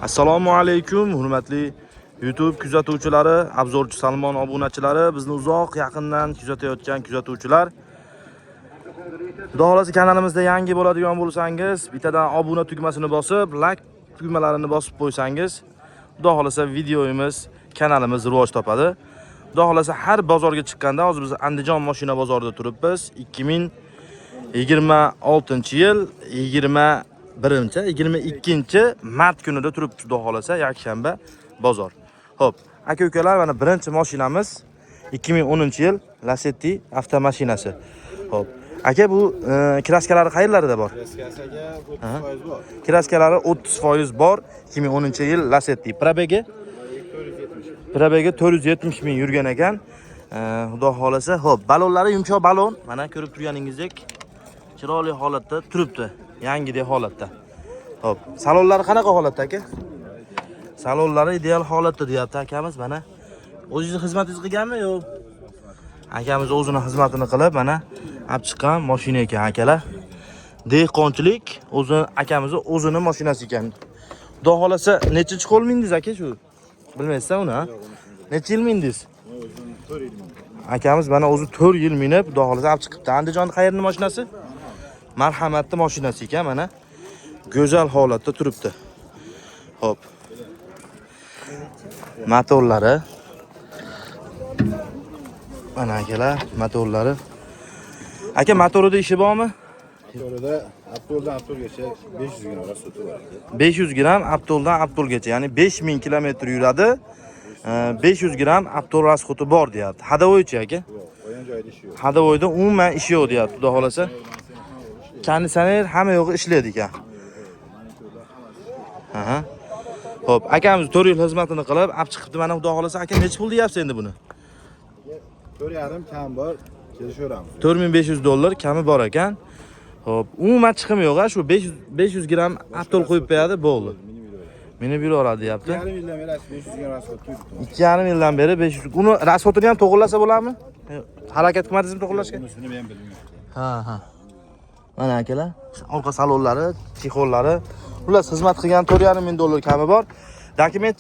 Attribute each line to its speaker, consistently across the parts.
Speaker 1: Assalomu alaykum, hurmatli YouTube kuzatuvchilari, obzorchi Salmon obunachilari, bizni uzoq yaqindan kuzatayotgan kuzatuvchilar. Xudo xolasa kanalimizda yangi bo'ladigan bo'lsangiz, bittadan obuna tugmasini bosib, like tugmalarini bosib qo'ysangiz, xudo xolasa videomiz, kanalimiz rivoj topadi. Xudo xolasa har bozorga chiqqanda, hozir biz Andijon mashina bozorida turibmiz. 2026-yil 22 mart kunida turibdi, xudo xolasa, yakshanba bozor. Xo'p, aka-ukalar, mana birinchi mashinamiz 2010-yil Lacetti avtomashinasi. Xo'p, aka, bu kraskalari qayerlarda bor?
Speaker 2: Kraskaga 30% bor.
Speaker 1: Kraskalari 30% bor. 2010-yil Lacetti. Probegi 470 ming yurgan ekan. Xudo xolasa. Xo'p, balonlari yumshoq balon. Mana ko'rib turganingizdek chiroyli holatda turibdi. Yangidek holatda. Xo'p, salonlari qanaqa holatda aka? Salonlari ideal holatda deyapti akamiz. Mana o'zingiz xizmatingizni qilganmi yo'q? Akamiz o'zining xizmatini qilib, mana olib chiqqan mashina ekan akalar. Dehqonchilik akamiz o'zining mashinasi ekan. Xudo xolasa, necha qo'l mindingiz aka shu? Bilmaysiz uni, ha? Necha yil mindingiz?
Speaker 2: O'zim 4 yil mindim.
Speaker 1: Akamiz mana o'zi 4 yil minib, xudo xolasa olib chiqibdi. Andijonning qayerning mashinasi? Marhamatli mashinasi ekan, mana go'zal holatda turibdi. Xo'p. Motorlari. Mana akalar, motorlari. Aka, motorida ishi bormi?
Speaker 2: Motorida Aptoldan Aptolgacha 500 gram rasoti bor.
Speaker 1: 500 gram Aptoldan Aptolgacha, ya'ni 5000 kilometr yuradi. 500 gram Aptol rasxoti bor deyapti. Hadovoychi aka?
Speaker 2: Yo'q, qo'yan joyida ishi yo'q.
Speaker 1: Hadovoyda umuman ishi yo'q deyapti, xudo xolasa. Konditsioner hamma yo'g'i ishlaydi ekan. Aha. Xo'p, akamiz 4 yil xizmatini qilib, olib chiqibdi. Mana xudo xolasa, aka necha pul deyapsiz endi buni?
Speaker 2: 4,5 kam bor, kelishaveramiz.
Speaker 1: $4500 kami bor ekan. Xo'p, umuman chiqim yo'q, shu 500 gram Aptol qo'yib qo'yadi, bo'ldi. Minib yuraveradi deyapti.
Speaker 2: 2,5 yildan beri 500 gram rasot turibdi.
Speaker 1: 2,5 yildan beri 500. Uni rasxotini ham to'g'rilasa bo'ladimi? Harakat qilmadingizmi to'g'rilashga?
Speaker 2: Bunisini men bilmayman.
Speaker 1: Ha. Mana akalar, orqa salonlari, chexollari, ular xizmat qilgan $4,500 kami bor. Dokument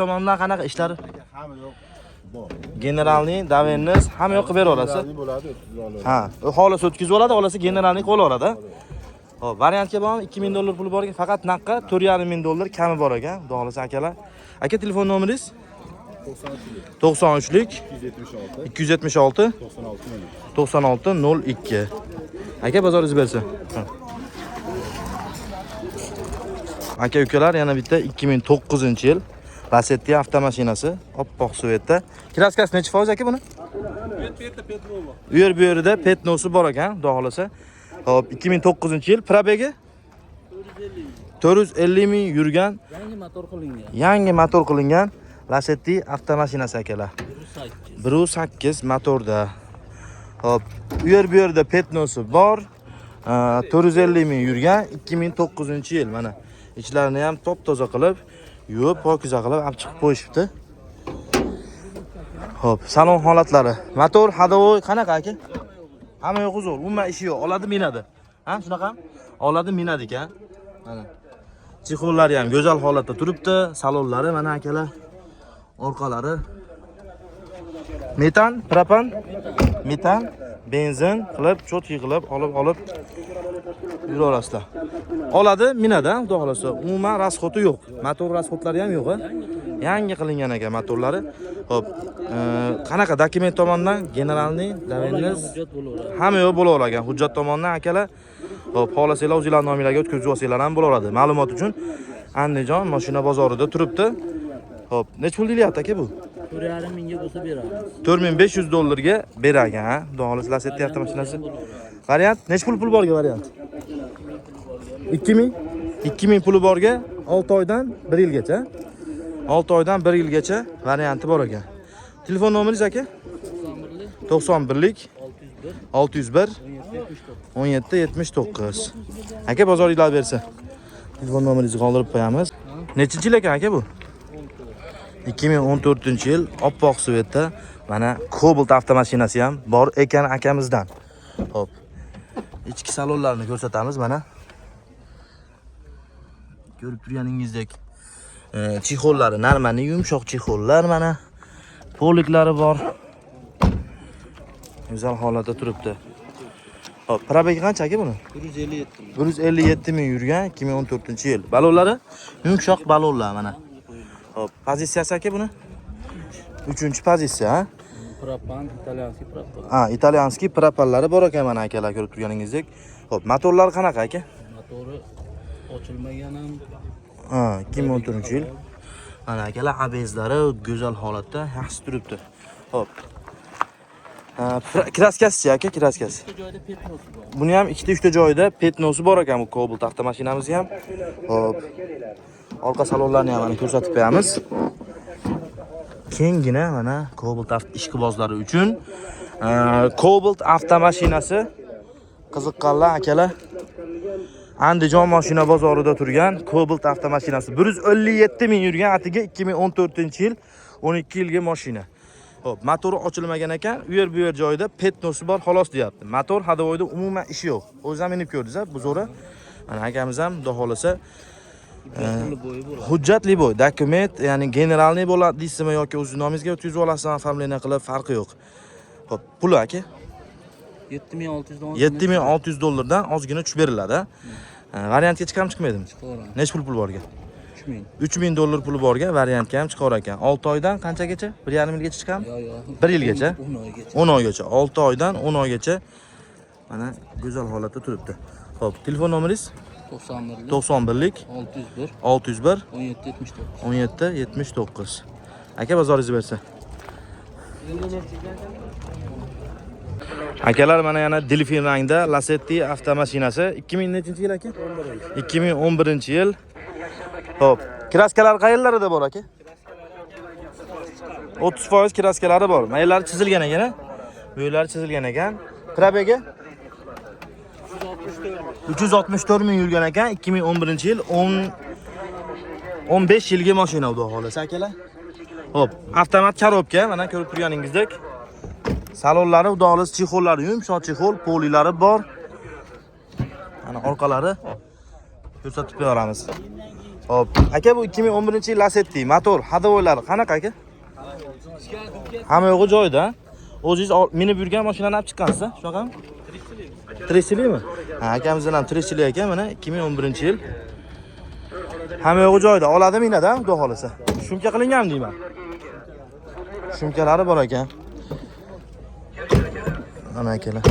Speaker 1: tomonidan qanaqa ishlari?
Speaker 2: Hamma yo'q. Bor.
Speaker 1: Generalniy, davenniz hamma yo'q qilib beraverasiz.
Speaker 2: Bo'ladi, $30.
Speaker 1: Ha, xolos o'tkazib oladi, xolasa generalniy qo'l oladi. Xo'p, variantga bormi? $2000 puli bor ekan, faqat naqqa $4,500 kami bor ekan, xudo xolasa akalar. Aka, telefon nomeringiz? 93lik 276 9602. Aka, bozoringiz bersin. Aka-ukalar, yana bitta 2009-yil Lacetti avtomashinasi, oppoq suvetda. Kraskasi necha foiz aka buni? Bu yerda petnosi bor ekan, xudo xolasa. Hop, 2009-yil, probegi 450 ming yurgan, yangi motor qilingan Lacetti avtomashinasi akalar. 1.8 motorda. Hop, bu yerda petnosi bor. 450 ming yurgan 2009-yil. Mana ichlarini ham top-toza qilib, yuvib, pokiza qilib olib chiqib qo'yishibdi. Hop, salon holatlari. Motor hadovoy qanaqa aka? Hamma yo'q zo'r, umuman ishi yo'q. Oladi, minadi. Ha, shunaqa? Oladi, minadi ekan. Mana. Chexollari ham go'zal holatda turibdi. Salonlari mana akalar. Orqalari metan, propan, metan, benzin qilib, cho'tki qilib olib yuraverasizlar. Oladi, minadi, xudo xolasa. Umuman rasxoti yo'q. Motor rasxotlari ham yo'q, yangi qilingan ekan motorlari. Xo'p, qanaqa dokument tomonidan generalniy, davenniz hamma yo'q bo'lavergan. Hujjat tomonidan akalar. Xo'p, xohlasanglar o'zingizlar nominglarga o'tkazib olsanglar ham bo'laveradi. Ma'lumot uchun Andijon mashina bozorida turibdi. Xo'p, nech pul deyapti aka bu?
Speaker 3: 4,5 mingga bo'lsa beramiz.
Speaker 1: $4500 ga beragan, ha? Xudo xolasa Lacetti avtomashinasi. Variant nech pul borga variant? 2000 puli borga 6 oydan 1 yilgacha. 6 oydan 1 yilgacha varianti bor ekan. Telefon nomeringiz aka? 91lik 601 1779. Aka, bozoringizlar bersin. Telefon nomeringizni qoldirib qo'yamiz. Nechinchi yil ekan aka bu? 2014-yil oppoq suvetda mana Cobalt avtomashinasi ham bor ekan akamizdan. Xo'p. Ichki salonlarni ko'rsatamiz mana. Ko'rib turganingizdek Chexollari normalniy yumshoq chexollar mana. Poliklari bor. Güzel holatda turibdi. Hop, probegi qancha aka buni?
Speaker 3: 157.
Speaker 1: 157 ming yurgan 2014-yil. Balonlari yumshoq balonlar mana. Hop, pozitsiyasi aka buni? 3-pozitsiya, ha?
Speaker 3: Propan, italyanskiy propan.
Speaker 1: Ha, italyanskiy propallari bor ekan mana akalar ko'rib turganingizdek. Hop, motorlari qanaqa aka?
Speaker 3: Motori ochilmagan ham.
Speaker 1: Ha, 2014-yil. Mana akalar abezlari go'zal holatda, yaxshi turibdi. Hop. Kraskasi aka, kraskasi.
Speaker 3: Ikkita joyda petnosi bor.
Speaker 1: Buni ham ikkita 3ta joyda petnosi bor ekan bu Cobalt avtomashinamiz ham. Hop. Orqa salonlarni ham mana ko'rsatib qo'yamiz. Kengina mana Cobalt ishqibozlari uchun Cobalt avtomashinasi qiziqqanlar akalar Andijon mashina bozorida turgan Cobalt avtomashinasi 157 ming yurgan, atiga 2014-yil 12 yilga mashina. Hop, motori ochilmagan ekan, u yer bu yer joyida petnosi bor, xolos deyapti. Motor hadovoyda umuman ishi yo'q. O'zi ham minib ko'rdingiz, bu zo'ra. Mana akamiz ham xudo xolasa hujjatli bo'y, dokument, ya'ni generalniy bo'ladi deysizmi yoki o'z nomingizga o'tkazib olasizmi, оформление qilib, farqi yo'q. Hop, puli aka 7600 dollardan ozgina tushib beriladi. Variantga chiqam chiqmaydimi? Nech pul borga? 3000 dollar puli borga variantga ham chiqar ekan. 6 oydan qanchagacha? 1,5 yilgacha chiqam?
Speaker 3: Yo'q.
Speaker 1: 1 yilgacha?
Speaker 3: 10 oygacha.
Speaker 1: 10 oygacha. 6 oydan 10 oygacha mana go'zal holatda turibdi. Hop, telefon nomeringiz? 91lik
Speaker 3: 601
Speaker 1: 1779.
Speaker 3: 1779.
Speaker 1: Aka bozoringiz bersa. Akalar mana yana Delfin rangda Lacetti avtomashinasi 2000-yil aka? 2011-yil. Hop, kraskalar qayerlarida bor aka? 30% kraskalari bor. Maylari chizilgan ekan, bu yerlari chizilgan ekan. Probegi 364 ming yurgan ekan, 2011-yil 15 yilga mashina xudo xolasa akalar. Hop, avtomat korobka, mana ko'rib turganingizdek. Salonlari xudo xolasa chexollari yumshoq chexol, polilari bor. Mana orqalari ko'rsatib beramiz. Hop, aka bu 2011-yil Lacetti motor hadovoylari qanaqa aka? Hamma yo'g'i joyida. O'zingiz minib yurgan mashinani olib chiqqansiz, shunaqami? Tirishchilikmi? Ha, akamizdan ham tirishchilik ekan, mana 2011-yil. Hamma yo'g'i joyida, oladi minada, xudo xolasa. Shumka qilingan deyman. Shumkalari bor ekan. Mana akalar.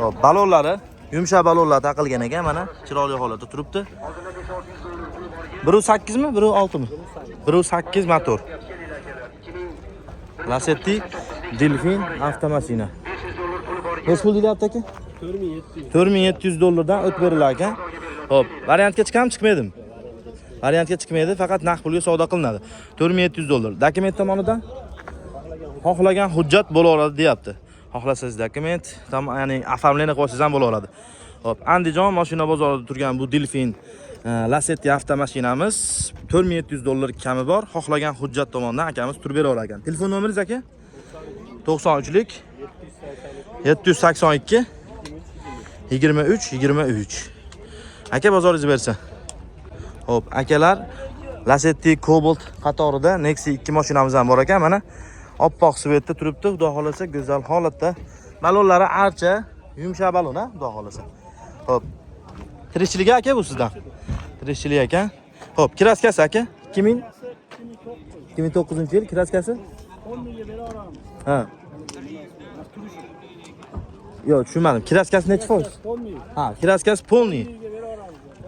Speaker 1: Hop, balonlari, yumshoq balonlar taqilgan ekan, mana chiroyli holatda turibdi. 1.8 mi, 1.6 mi? 1.8 motor. Lacetti Delfin avtomashina. Nech pul deyapti aka? 4700 dollardan o'tib berilar ekan. Hop, variantga chiqam chiqmaydim. Variantga chiqmaydi, faqat naqd pulga savdo qilinadi. 4700 dollar. Dokument tomonidan xohlagan hujjat bo'la oladi deyapti. Xohlasangiz dokument, ya'ni оформление qilsangiz ham bo'la oladi. Hop, Andijon mashina bozorida turgan bu Delfin Lacetti avtomashinamiz 4700 dollar kami bor. Xohlagan hujjat tomonidan akamiz turib bera olar ekan. Telefon nomeringiz aka? 93lik 782 23. Aka bozoringiz bersa. Hop, akalar Lacetti Cobalt qatorida Nexi 2 mashinamiz ham bor ekan. Mana oppoq svetda turibdi. Xudo xolasa go'zal holatda. Balonlari archa, yumshoq balon, ha, xudo xolasa. Hop. Tirishchilik aka bu sizdan. Tirishchilik ekan. Hop, kraskasi aka 2009-yil kraskasi? 10 mingga bera olamiz. Ha. Yo'q, tushunmadim. Kraskasi necha foiz? 10 ming. Ha, kraskasi polniy.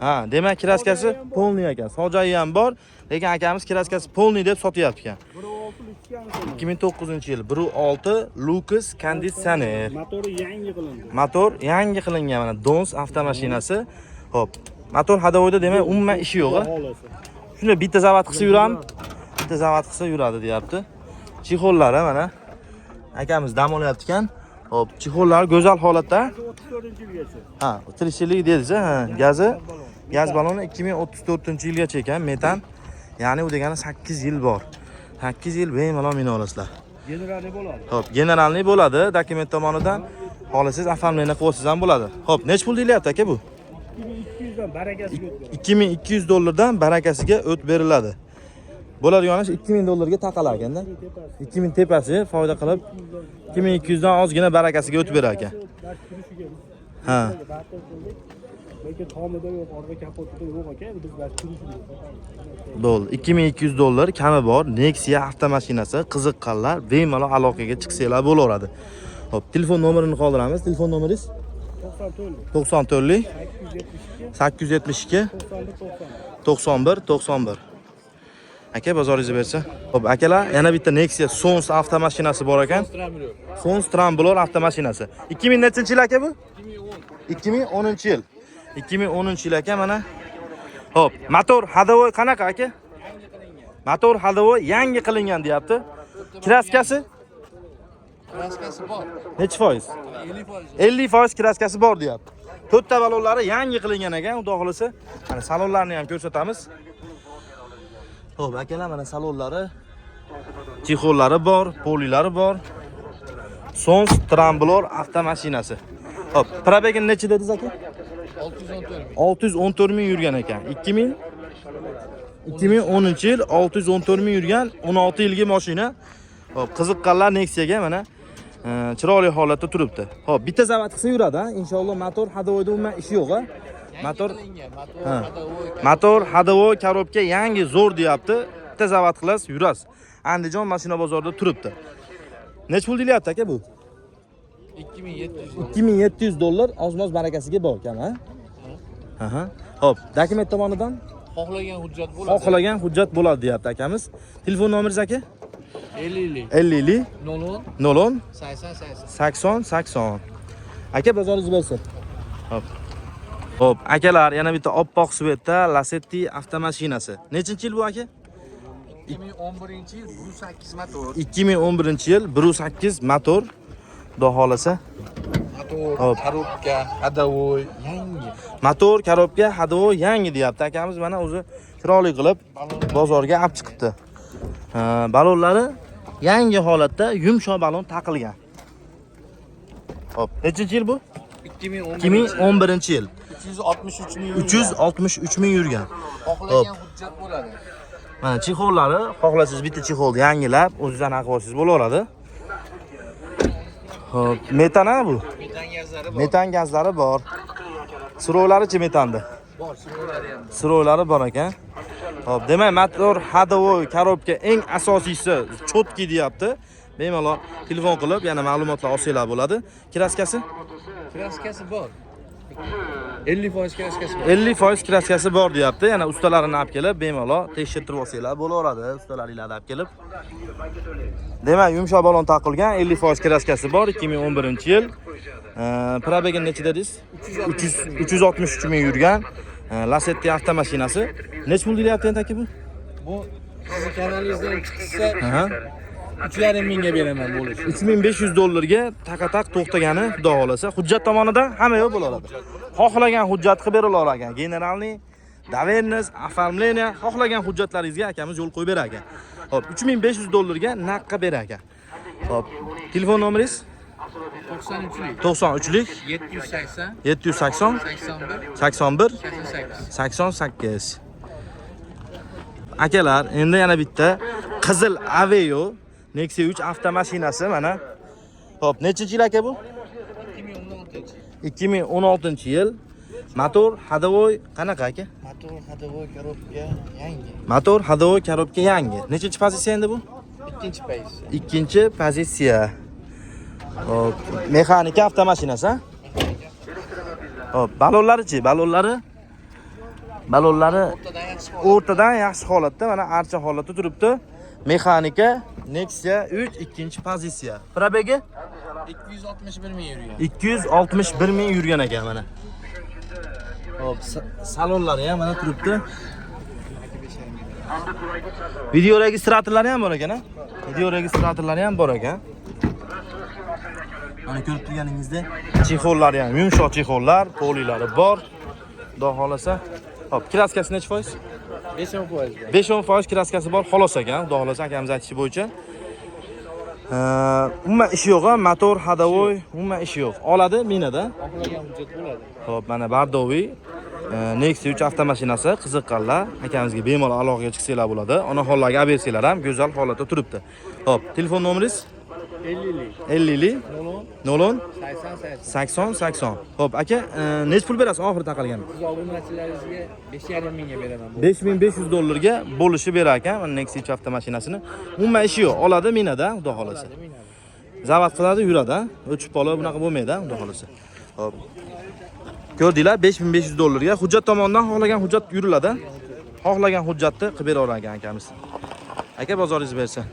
Speaker 1: Ha, demak kraskasi polniy ekan. Sojayi ham bor, lekin akamiz kraskasi polniy deb sotyapti ekan. 2009-yil 1.6 Lucas konditsioner.
Speaker 4: Motori yangi qilindi.
Speaker 1: Motor yangi qilingan mana Dons avtomashinasi. Hop. Motor hadovoyda demak umuman ishi yo'q. Shunda bitta zavod qilsa yuradi, bitta zavod qilsa yuradi deyapti. Chexollari mana akamiz dam olyapti ekan. Hop, chexollar go'zal holatda.
Speaker 4: 34-yilgacha.
Speaker 1: Ha, tirishchilik dedingiz, ha. Gaz baloni 2034-yilgacha ekan, metan. Ya'ni u degani 8 yil bor. 8 yil bemalol mina olasizlar.
Speaker 4: Generalniy bo'ladi.
Speaker 1: Hop, generalniy bo'ladi, dokument tomonidan xohlasangiz оформление qilsangiz ham bo'ladi. Hop, nech pul deyilyapti aka bu?
Speaker 4: 2200 dan dollardan barakasiga o't beradi.
Speaker 1: 2200 dollardan barakasiga o't beriladi. Bo'ladigan ish 2000 dollarga taqalar ekanda. 2000 tepasi foyda qilib 2200 dan ozgina barakasiga o't berar ekan. Ha.
Speaker 4: Lekin tomida yo'q, orqa kapotida yo'q ekan, biz bas turishiga.
Speaker 1: Bo'ldi. 2200 dollar kami bor Nexia avtomashinasi qiziqqanlar bemalol aloqaga chiqsanglar bo'laveradi. Xo'p, telefon nomerini qoldiramiz. Telefon nomeringiz 94 872 91 91. Aka, bozoringiz bersa. Xo'p, akalar, yana bitta Nexia Sons avtomashinasi bor ekan. Sons Tramblor avtomashinasi. 2000 nechinchi yil aka bu? 2010-yil. 2010-yil aka mana. Xo'p, motor hadovoy qanaqa aka? Motor hadovoy yangi qilingan deyapti. Kraskasi?
Speaker 3: Kraskasi bor.
Speaker 1: Necha foiz? 50% kraskasi bor deyapti. To'rtta balonlari yangi qilingan ekan, xudo xolasa. Mana salonlarni ham ko'rsatamiz. Xo'p, akalar, mana salonlari, chexollari bor, polilari bor. Sons Tramblor avtomashinasi. Xo'p, probegi necha dedingiz aka? 614 ming yurgan ekan. 2010-yil 614 ming yurgan, 16 yilga mashina. Xo'p, qiziqqanlar Nexia'ga mana chiroyli holatda turibdi. Xo'p, bitta zavat qilsa yuradi, inshaalloh. Motor hadovoyda umuman ishi yo'q, ha. Motor hadovoy korobka yangi zo'r deyapti. Bitta zavat qilasiz, yurasiz. Andijon mashina bozorida turibdi. Nech pul deyapti aka bu? 2700 dollar ozmoz barakasiga bor ekan, ha? Aha. Xo'p, dokument tomonidan
Speaker 3: Xohlagan hujjat bo'ladi.
Speaker 1: xohlagan hujjat bo'ladi deyapti akamiz. Telefon nomeringiz aka? 50 00 80 80. Aka, bozoringiz bersin. Hop. Hop, akalar, yana bitta oppoq Svetda Lacetti avtomashinasi. Nechinchi yil bu aka?
Speaker 3: 2011-yil 1.8 motor.
Speaker 1: 2011-yil 1.8 motor. Xudo xolasa.
Speaker 3: Motor, korobka, hadovoy yangi.
Speaker 1: Motor, korobka, hadovoy yangi deyapti akamiz. Mana o'zi chiroyli qilib bozorga olib chiqibdi. Balonlari yangi holatda yumshoq balon taqilgan. Hop, nechinchi yil bu? 2011-yil. 363 ming yurgan.
Speaker 3: Xohlagan hujjat bo'ladi.
Speaker 1: Mana chexollari, xohlasangiz bitta chexolni yangilab, o'zingizdan aqvolsiz bo'laveradi. Hop, metana bu?
Speaker 3: Metan gazlari bor.
Speaker 1: Metan gazlari bor. Sirovlari-chi metanda?
Speaker 3: Bor, sirovlari ham.
Speaker 1: Sirovlari bor ekan. Hop, demak, motor hadovoy korobka eng asosiysi chotki deyapti. Bemalol telefon qilib, yana ma'lumotlar olsanglar bo'ladi. Kraskasi?
Speaker 3: Kraskasi bor. 50% kraskasi bor.
Speaker 1: 50% kraskasi bor deyapti. Yana ustalarini olib kelib, bemalol tekshirtirib olsanglar bo'laveradi. Ustalaringlarni olib kelib. Demak, yumshoq balon taqilgan, 50% kraskasi bor, 2011-yil. Probegi necha dedingiz? 363 ming yurgan. Lacetti avtomashinasi. Nech pul deyapti endi aka bu?
Speaker 3: Bu siz kanalingizdan chiqsa 3,5 mingga beraman bo'lish.
Speaker 1: 3500 dollarga taqataq to'xtagani, xudo xolasa. Hujjat tomonidan hamma yo'q bo'laveradi. Xohlagan hujjat qilib berilar ekan. Generalniy, доверенность, оформление, xohlagan hujjatlaringizga akamiz yo'l qo'yib berar ekan. Hop, 3500 dollarga naqqa berar ekan. Hop, telefon nomeringiz? 93lik 780 81 88. Akalar, endi yana bitta qizil Aveo Nexia 3 avtomashinasi mana. Hop, nechinchi yil aka bu? 2016-yil. Motor hadovoy qanaqa aka?
Speaker 3: Motor hadovoy korobka yangi.
Speaker 1: Motor hadovoy korobka yangi. Nechinchi pozitsiya endi bu?
Speaker 3: Ikkinchi pozitsiya.
Speaker 1: Ikkinchi pozitsiya. Hop, mexanika avtomashinasi, ha? Hop, balonlari-chi? Balonlari o'rtadan yaxshi holatda, mana archa holatda turibdi. Mexanika Nexia 3 ikkinchi pozitsiya. Probegi
Speaker 3: 261 ming yurgan.
Speaker 1: 261 ming yurgan ekan mana. Hop, salonlari ham mana turibdi. Video registratorlari ham bor ekan, ha? Video registratorlari ham bor ekan. Mana ko'rib turganingizdek, chexollari ham yumshoq chexollar, polilari bor. Xudo xolasa. Hop, kraskasi necha foiz?
Speaker 3: 5%.
Speaker 1: 5% kraskasi bor, xolos ekan. Xudo xolasa akamiz aytishi bo'yicha. Umuman ishi yo'q, motor hadovoy, umuman ishi yo'q. Oladi minada.
Speaker 3: Xohlagan hujjat bo'ladi.
Speaker 1: Hop, mana bardoviy Nexia 3 avtomashinasi qiziqqanlar akamizga bemalol aloqaga chiqsanglar bo'ladi. Onaxonlarga olib bersanglar ham go'zal holatda turibdi. Xo'p, telefon nomeringiz 50
Speaker 3: 00
Speaker 1: 00
Speaker 3: 80
Speaker 1: 80 80. Xo'p, aka, necha pul berasiz oxiri taqalganda?
Speaker 3: siz obunachilaringizga 5,5 mingga beraman.
Speaker 1: 5500 dollarga bo'lishi berar ekan mana Nexia 3 avtomashinasini. Umuman ishi yo'q, oladi, minada, xudo xolasa. Zavat qiladi, yuradi, o'chib qolib bunaqa bo'lmaydi, xudo xolasa. Xo'p. Ko'rdinglar, 5500 dollarga hujjat tomonidan xohlagan hujjat yuriladi. Xohlagan hujjatni qilib beraver ekan akamiz. Aka, bozoringiz bersin.